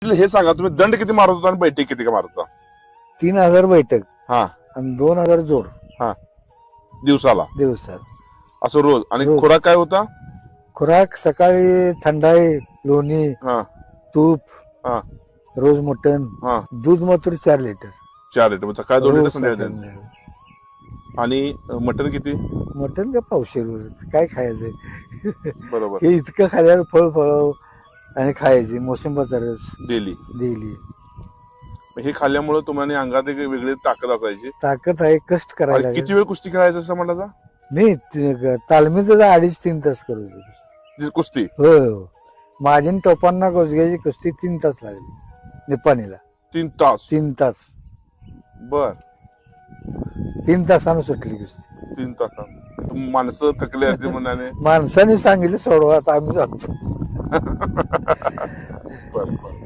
Actually हे सांगा, तुम्ही दंड किती मारत होता आणि बैठक किती मारत होता? 3000 बैठक हा आणि 2000 जोर दिवसाला दिवसात. असं रोज. आणि रोज. खुराक काय होता? खुराक सकाळी थंडाई, लोणी, हा तूप, हा रोज मटण, हा दूध मात्र 4 लिटर 4 लिटर. सकाळी 2 लिटर, रोज संध्याकाळी 2 लिटर. आणि मटण किती? मटण का पावशेर काय खायचंय. बरोबर. हे इतकं खाल्ल्यावर फळ आणि खायचे. मोसंबाचा रस डेली. डेली. हे खाल्ल्यामुळे तुम्हाला अंगात एक वेगळी ताकद असायची. ताकद आहे, कष्ट करायला किती वेळ कुस्ती खेळायचं असं म्हणाला? मी तालमीचं 2.5-3 तास करायचो कुस्ती. हो. माझी आणि टोपांना गोसग्याची कुस्ती 3 तास लागली निपाणीला. 3 तास? 3 तास. बर. 3 तासानं सुटली कुस्ती. 3 तासात माणसं थकले असते म्हणाने. माणसाने सांगितलं सोडवा, आता आम्ही जातो. बर बर.